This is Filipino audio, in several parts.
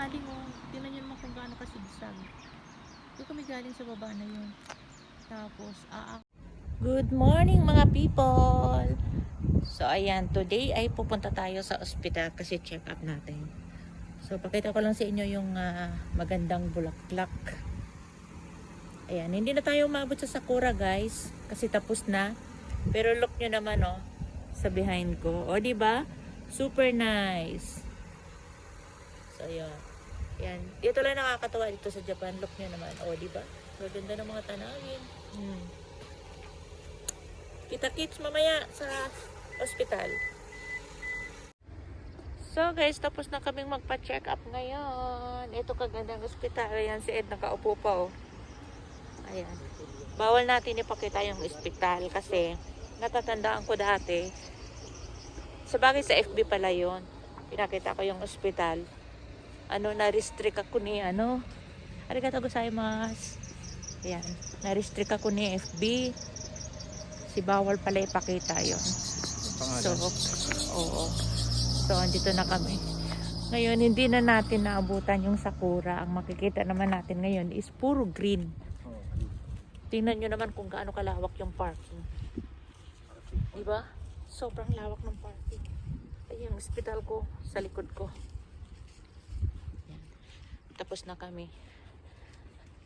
galing oh. Tingnan nyo naman kung gaano kasigsag. Doon kami galing sa baba na yun. Tapos, good morning mga people! So, ayan. Today ay pupunta tayo sa ospital kasi check up natin. So, pakita ko lang sa inyo yung magandang bulaklak. Ayan. Hindi na tayo umabot sa Sakura guys. Kasi tapos na. Pero look nyo naman oh. Sa behind ko. O, diba? Super nice. So, ayan. Yan. Dito lang nakakatawa dito sa Japan. Look nyo naman. O, diba? Maganda ng mga tanawin. Kita-kits mamaya sa ospital. So, guys, tapos na kaming magpa-check up ngayon. Ito kagandang ospital. Ayan, si Ed nakaupo pa, oh. Ayan. Bawal natin ipakita yung ospital kasi natatandaan ko dati. Sa bagay sa FB pala yun. Pinakita ko yung ospital. Na-restrict ako ni, arigatou gozaimasu. Ayan. Na-restrict ako ni FB. Si bawal pala ipakita yun. So, oo. So, andito na kami. Ngayon, hindi na natin naabutan yung Sakura. Ang makikita naman natin ngayon is puro green. Tingnan nyo naman kung gaano kalawak yung parking. Diba? Sobrang lawak ng parking. Ay, yung hospital ko sa likod ko. Yan. Tapos na kami.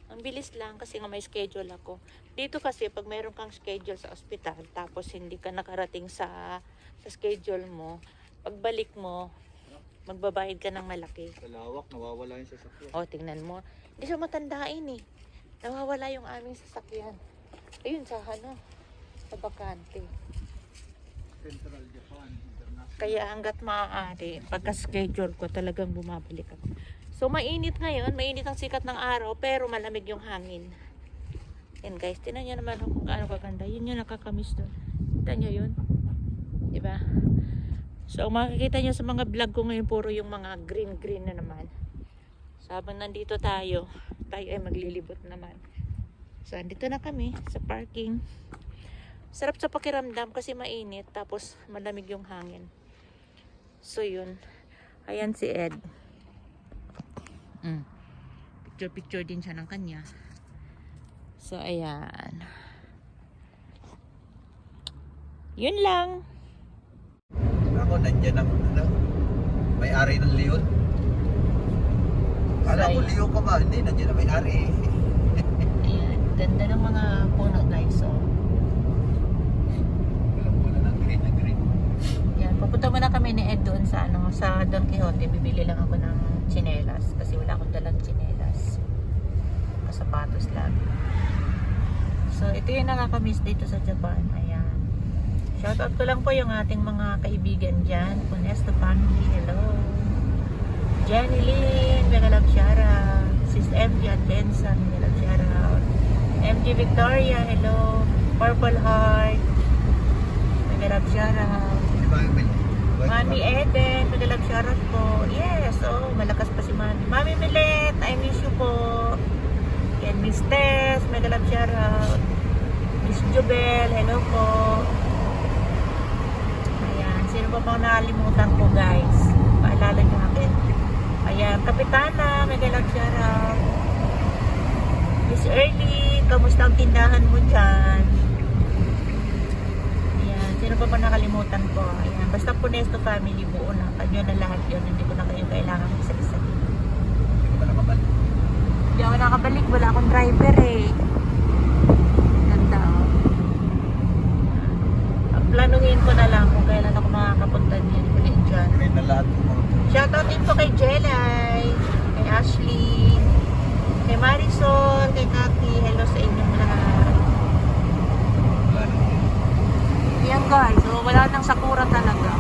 Ang bilis lang kasi nga may schedule ako. Dito kasi pag meron kang schedule sa ospital tapos hindi ka nakarating sa schedule mo, pagbalik mo, magbabayad ka ng malaki. Kalawak, nawawala yung sasakyan. O, tingnan mo. Hindi siya matandain eh. Nawawala yung aming sasakyan. Ayun sa sa bakante. Central Japan, International. Kaya hanggat maaari, pagka-schedule ko talagang bumabalik ako. So, mainit ngayon. Mainit ang sikat ng araw, pero malamig yung hangin. Yan guys, tinan nyo naman kung gaano kaganda. Yun yung nakakamiss doon. Kita nyo yun? Diba? So, makikita nyo sa mga vlog ko ngayon, puro yung mga green-green na naman. So, habang nandito tayo ay maglilibot naman. So, andito na kami sa parking. Sarap sa pakiramdam kasi mainit, tapos malamig yung hangin. So, yun. Ayan si Ed. Picture-picture din siya ng kanya. So, ayan. Yun lang. Ako nandiyan ang may-ari ng leon. Kala ko leon ka ba? Hindi, nandiyan ang may-ari. Ayan. Ganda ng mga puno guys. So, Wala ng green na green. yan. Pupunta muna kami ni Ed doon sa, sa Don Quixote. Bibili lang ako ng tsinelas. Kasi wala akong dalang tsinelas. Kasapatos lang. So, ito yung nakakamiss dito sa Japan. Ayan. Shoutout ko lang po yung ating mga kaibigan dyan. Punesto family, hello. Jenny Lynn, mega love shoutout. Sis MG at Benson, mega love shoutout. MG Victoria, hello. Purple Heart, mega love shoutout. Mami Eden, mega love shoutout po. Yes, malakas pa si Mami. Mami Milet, I miss you po. Yan, Miss Tess, mega love shoutout. Miss Jubel, hello po. Ayan, sino pa pang nakalimutan ko guys? Paalala nyo akin. Ayan, Kapitana, mega love shoutout. Miss Early, kamusta ang tindahan mo dyan? Ayan, sino pa pang nakalimutan ko? Ayan, basta Punesto family, buo na. Kanyo na lahat yun, hindi ko na kayo kailangan isa-isa. Hindi ko pa nakabalik. Hindi ako nakabalik, wala akong driver eh. Ganda oh. Planuhin ko na lang kung kailan ako makakapunta niyan ulit dyan. May na lahat ng mga Shoutout din po kay Jelay, kay Ashley, kay Marisol, kay Kaki. Hello sa inyong lahat. Yan guys, so wala nang Sakura talaga.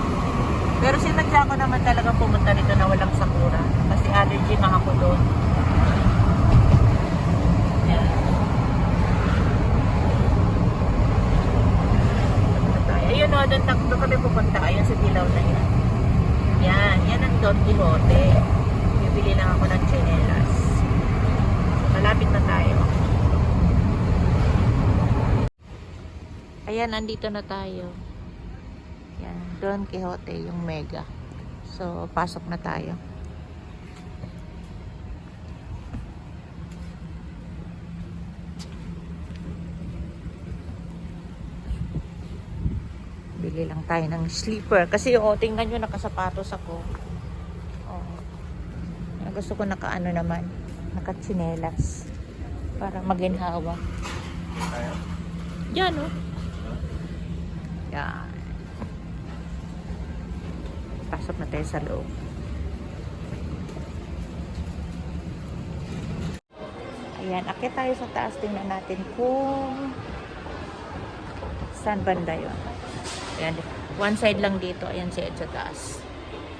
Pero sinadya ko naman talagang pumunta nito na walang Sakura. Kasi allergy nga ako doon. Ayun o, doon kami pupunta. Ayun sa dilaw na yan. Yan ang Don Quixote. Bibili lang ako ng tsinelas. Malapit na tayo. Ayan, andito na tayo. Yan, Don Quixote, yung mega. So, pasok na tayo. Bili lang tayo ng slipper. Kasi tingnan nyo, nakasapatos ako. Oh. Gusto ko nakaano naman. Nakatsinelas. Para maginhawa. Kaya? Yan, oh. Yan. Pasok na tayo sa loob. Ayan, akit tayo sa taas. Tingnan natin kung saan banda yun. Ayan, one side lang dito. Ayan si Ed sa taas.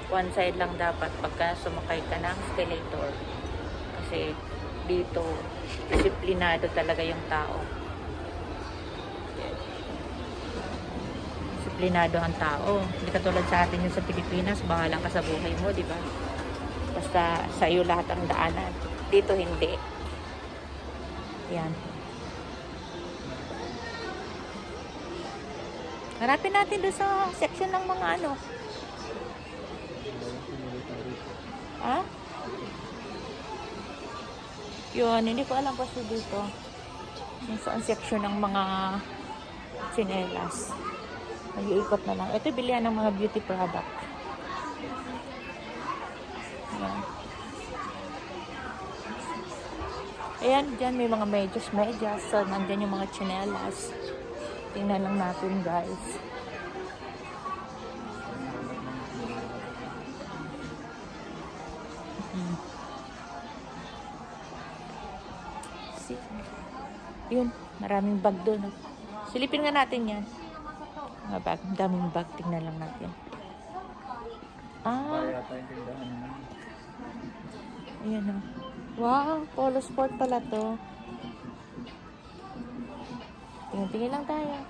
One side lang dapat pagka sumakay ka ng escalator. Kasi dito, disiplinado talaga yung tao. Disiplinado ang tao. Hindi katulad sa atin yung sa Pilipinas, bahala ka sa buhay mo, di ba? Basta sa iyo lahat ang daanan. Dito hindi. Yan. Hanapin natin doon sa section ng mga ano. Ha? Yun, hindi ko alam kasi dito. Yung saan section ng mga tsinelas. Mag-iikot na lang. Ito bilihan ng mga beauty product. Ayan. Ayan, dyan may mga medyas. So, nandyan yung mga tsinelas. Tingnan lang natin, guys. See? Yun, maraming bag doon. Silipin nga natin yan. Mga bag, daming bag. Tingnan lang natin. Kaya tayo tindahan naman. Ayan o. Wow, polo sport pala to. Tingin-tingin lang tayo.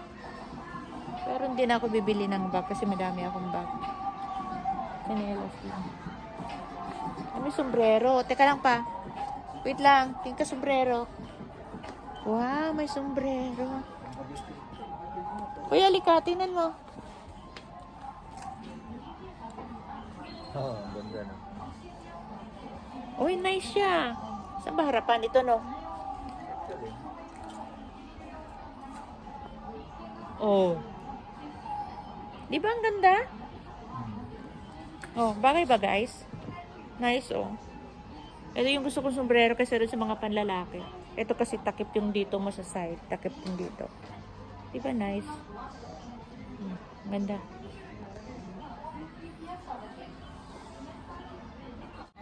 Pero hindi na ako bibili ng bag kasi madami akong bag. Sinelas lang. May sombrero. Teka lang pa. Wait lang. Tingin ka sombrero. Wow, may sombrero. Uy, halika. Tingnan mo. Oo, ang ganda na. Uy, nice siya. Saan ba harapan ito, no? Oh. Di ba ang ganda? Oh, bagay ba, guys? Nice, oh. Ito yung gusto kong sombrero kasi rin sa mga panlalaki. Ito kasi takip yung dito mo sa side. Takip yung dito. Di ba nice? Ganda.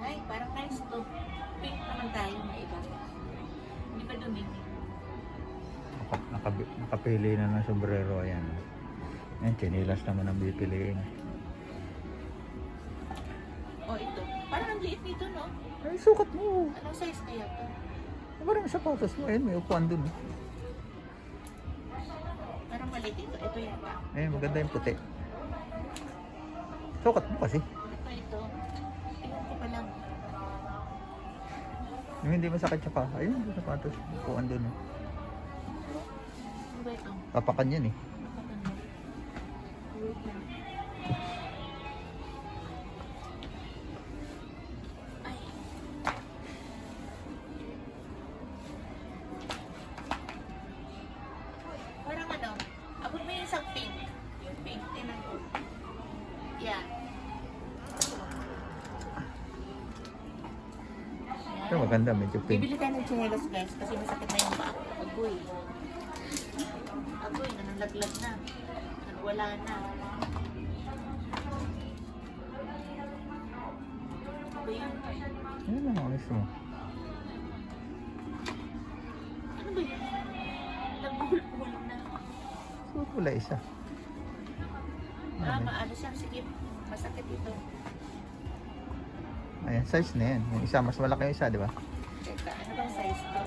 Ay, parang nice to. Pink naman tayo na iba. Hindi ba dumi? Nakapili na ng sombrero. Ayan. Ayan, chinilas naman ang pipiliin. Oh, ito. Parang ang liit nito, no? Ay, sukat mo. Anong size kaya to? Parang sapatos mo. Ayan, may upuan dun. Parang maliit ito. Ito yata. Ayan, maganda yung puti. Sukat mo kasi. Ito. Tingnan ko pa lang. Yung hindi masakit siya pa. Ayun, yung sapatos. Upuan dun. Ano ba ito? Papakan yan eh. Wait lang. Ay. Parang ano, abot mo yung isang pink. Yung pink, tinan ko. Yan. Pero maganda, medyo pink. Bibili tayo ng chinelas, guys, kasi masakit na yung paa. Agoy. Agoy, nanalaglag na. Wala na. Ano yan? Ayun lang, honest mo. Ano ba yan? Nagbuhol-buhol na. Suot wala isa. Maano siya. Sige, masakit ito. Ayan, size na yan. Yung isa, mas malaki yung isa, di ba? Teka, ano bang size to?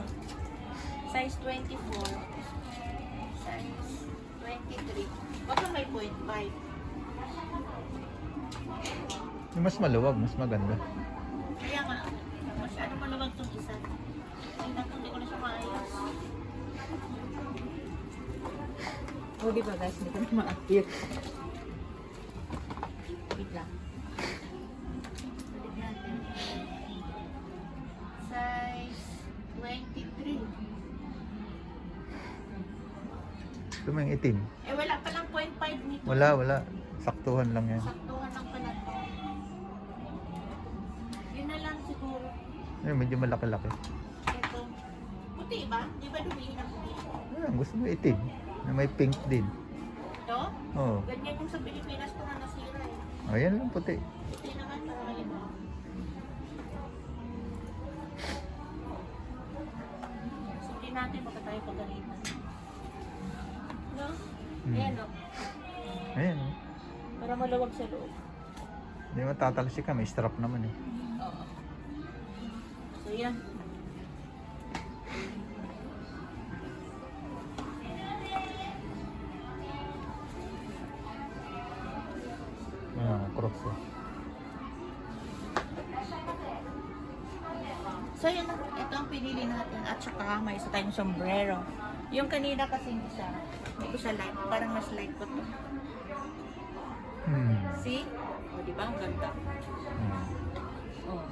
Size 24. Size 23. Baka may 0.5. Yung mas maluwag, mas maganda. Kaya nga, masyado maluwag itong isa. Tingnan ko, hindi ko na siya maayos. O, di ba guys, hindi ko na maayos. Wait lang. Balik natin. Size 23. Ito mo yung itim. Eh, wala palang 0.5 wide nito? Wala. Saktuhan lang yan. Saktuhan lang pala to. Yun na lang siguro. Medyo malaki-laki. Ito. Puti ba? Di ba dumihin ang puti? Ayan, gusto mo itim. Na may pink din. Ito? Oo. Ganyan yung sa Pilipinas ko na nasira eh. Ayan lang puti. Puti naman para iba. Sundin natin baka tayo pagalitan. No? Ayan o. Ayan. Oh. Para malawag sa loob. Hindi matatalsik ka. May strap naman eh. Oo. So yan. Crocs eh. So yun na. Ito ang pinili natin. At saka may isa tayong sombrero. Yung kanina kasi hindi ko siya like. Parang mas like ko to. See? O, di ba? Ang ganda. Oh.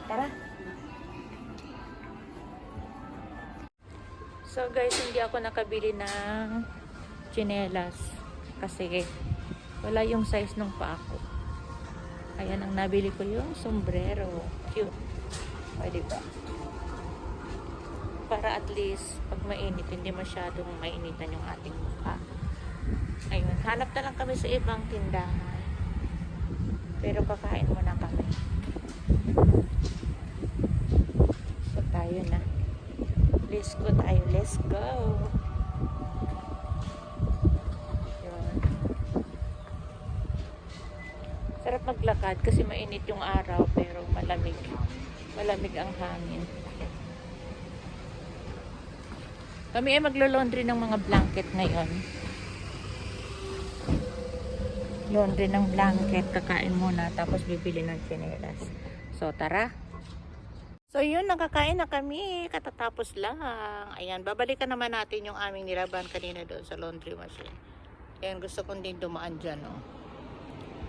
Tara. So guys, hindi ako nakabili ng tsinelas kasi wala yung size ng paa ko. Ayan ang nabili ko, yung sombrero. Cute. Pwede ba? Para at least pag mainit, hindi masyadong mainitan yung ating mukha. Ayun, hanap na lang kami sa ibang tindahan. Pero kakain muna kami. So tayo na. Let's go tayo. Let's go. Yun. Sarap maglakad kasi mainit yung araw pero malamig. Malamig ang hangin. Kami ay maglo-laundry ng mga blanket ngayon. Laundry ng blanket. Kakain muna tapos bibili ng tsinelas. So tara. So yun, nakakain na kami. Katatapos lang. Ayan, babalikan naman natin yung aming nilaban kanina doon sa laundry machine. Ayan, gusto kong din dumaan dyan. Oh.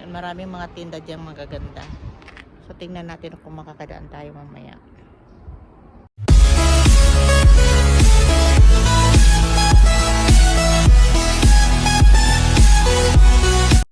Ayan, maraming mga tinda dyan magaganda. So tingnan natin kung makakadaan tayo mamaya.